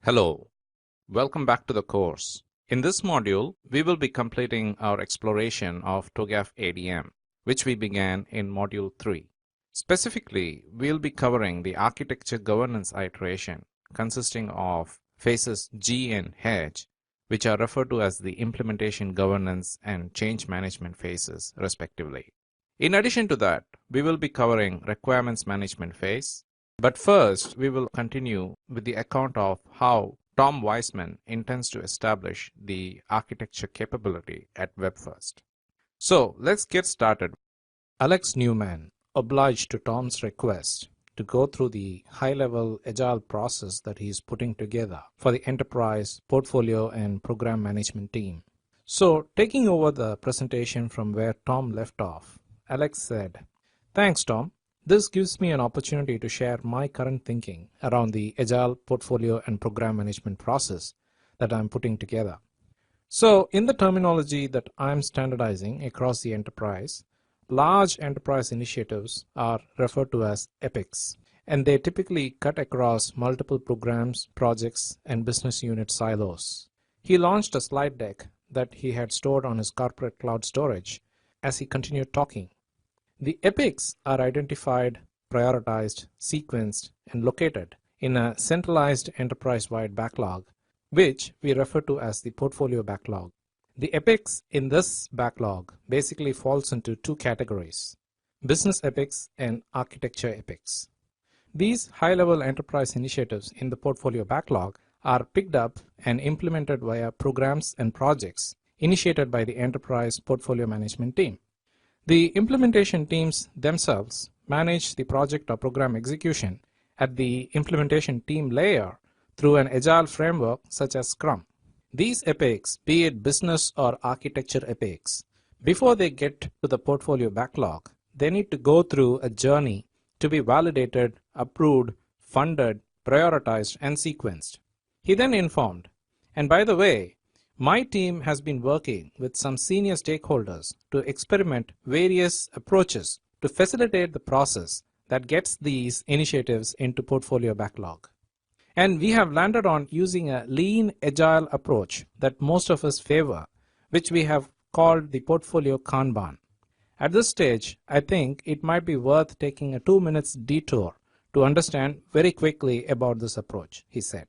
Hello, welcome back to the course. In this module, we will be completing our exploration of TOGAF ADM, which we began in Module 3. Specifically, we'll be covering the architecture governance iteration consisting of phases G and H, which are referred to as the implementation governance and change management phases, respectively. In addition to that, we will be covering requirements management phase. But first, we will continue with the account of how Tom Weisman intends to establish the architecture capability at WebFirst. So let's get started. Alex Newman obliged to Tom's request to go through the high-level agile process that he is putting together for the enterprise portfolio and program management team. So taking over the presentation from where Tom left off, Alex said, "Thanks, Tom. This gives me an opportunity to share my current thinking around the agile portfolio and program management process that I'm putting together. So in the terminology that I'm standardizing across the enterprise, large enterprise initiatives are referred to as epics, and they typically cut across multiple programs, projects, and business unit silos." He launched a slide deck that he had stored on his corporate cloud storage as he continued talking. The epics are identified, prioritized, sequenced, and located in a centralized enterprise-wide backlog, which we refer to as the portfolio backlog. The epics in this backlog basically falls into two categories: business epics and architecture epics. These high-level enterprise initiatives in the portfolio backlog are picked up and implemented via programs and projects initiated by the enterprise portfolio management team. The implementation teams themselves manage the project or program execution at the implementation team layer through an agile framework such as Scrum. These epics, be it business or architecture epics, before they get to the portfolio backlog, they need to go through a journey to be validated, approved, funded, prioritized, and sequenced. He then informed, "And by the way, my team has been working with some senior stakeholders to experiment various approaches to facilitate the process that gets these initiatives into portfolio backlog. And we have landed on using a lean agile approach that most of us favor, which we have called the portfolio Kanban. At this stage, I think it might be worth taking a 2 minutes detour to understand very quickly about this approach," he said.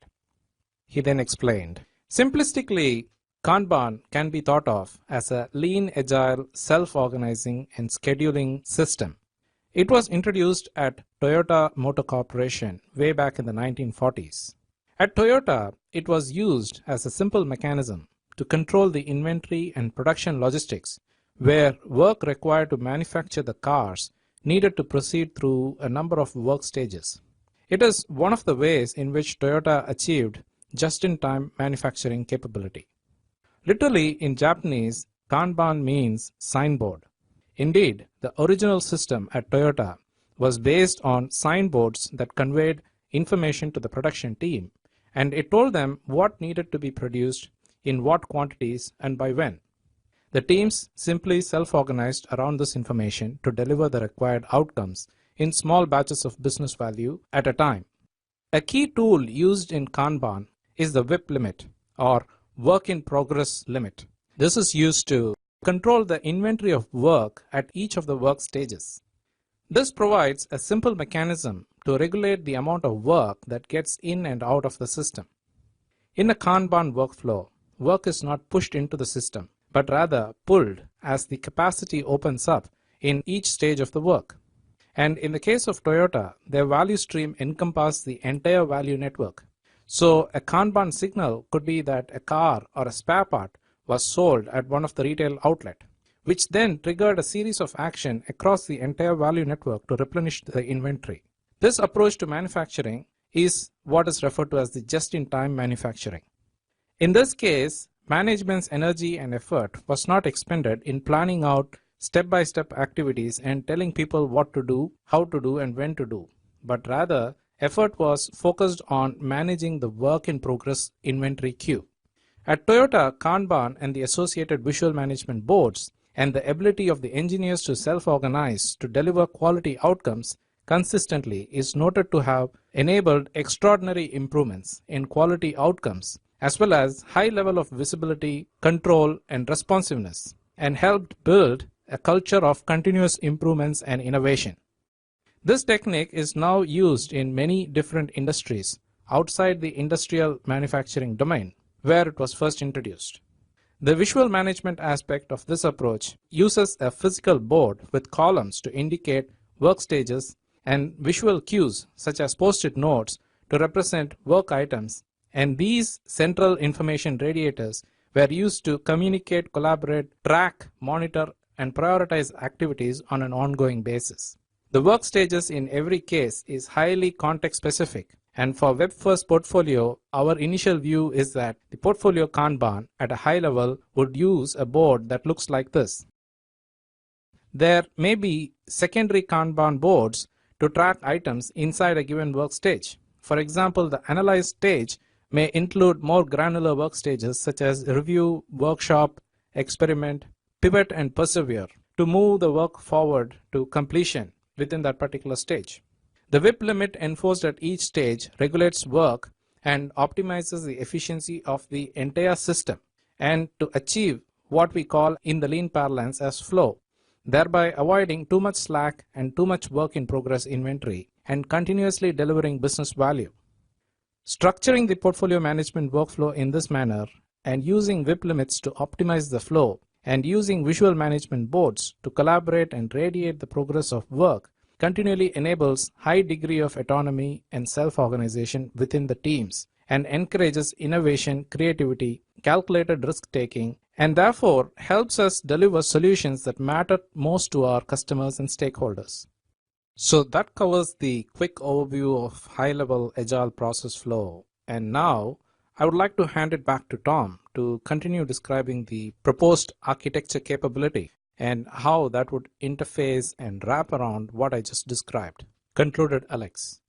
He then explained, "Simplistically, Kanban can be thought of as a lean, agile, self-organizing and scheduling system. It was introduced at Toyota Motor Corporation way back in the 1940s. At Toyota, it was used as a simple mechanism to control the inventory and production logistics, where work required to manufacture the cars needed to proceed through a number of work stages. It is one of the ways in which Toyota achieved just-in-time manufacturing capability. Literally in Japanese, Kanban means signboard. Indeed, the original system at Toyota was based on signboards that conveyed information to the production team, and it told them what needed to be produced, in what quantities, and by when. The teams simply self-organized around this information to deliver the required outcomes in small batches of business value at a time. A key tool used in Kanban is the WIP limit, or work in progress limit. This is used to control the inventory of work at each of the work stages. This provides a simple mechanism to regulate the amount of work that gets in and out of the system. In a Kanban workflow, work is not pushed into the system, but rather pulled as the capacity opens up in each stage of the work. And in the case of Toyota, their value stream encompasses the entire value network. So a Kanban signal could be that a car or a spare part was sold at one of the retail outlet, which then triggered a series of action across the entire value network to replenish the inventory. This approach to manufacturing is what is referred to as the just-in-time manufacturing. In this case, management's energy and effort was not expended in planning out step-by-step activities and telling people what to do, how to do, and when to do, but rather effort was focused on managing the work in progress inventory queue. At Toyota, Kanban and the associated visual management boards and the ability of the engineers to self-organize to deliver quality outcomes consistently is noted to have enabled extraordinary improvements in quality outcomes, as well as high level of visibility, control, and responsiveness, and helped build a culture of continuous improvements and innovation. This technique is now used in many different industries outside the industrial manufacturing domain, where it was first introduced. The visual management aspect of this approach uses a physical board with columns to indicate work stages and visual cues such as post-it notes to represent work items, and these central information radiators were used to communicate, collaborate, track, monitor, and prioritize activities on an ongoing basis. The work stages in every case is highly context-specific, and for WebFirst portfolio, our initial view is that the portfolio Kanban at a high level would use a board that looks like this. There may be secondary Kanban boards to track items inside a given work stage. For example, the analyze stage may include more granular work stages such as review, workshop, experiment, pivot, and persevere to move the work forward to completion within that particular stage. The WIP limit enforced at each stage regulates work and optimizes the efficiency of the entire system, and to achieve what we call in the lean parlance as flow, thereby avoiding too much slack and too much work in progress inventory and continuously delivering business value. Structuring the portfolio management workflow in this manner and using WIP limits to optimize the flow and using visual management boards to collaborate and radiate the progress of work continually enables high degree of autonomy and self-organization within the teams and encourages innovation, creativity, calculated risk-taking, and therefore helps us deliver solutions that matter most to our customers and stakeholders. So that covers the quick overview of high-level agile process flow, and now I would like to hand it back to Tom to continue describing the proposed architecture capability and how that would interface and wrap around what I just described. Concluded Alex.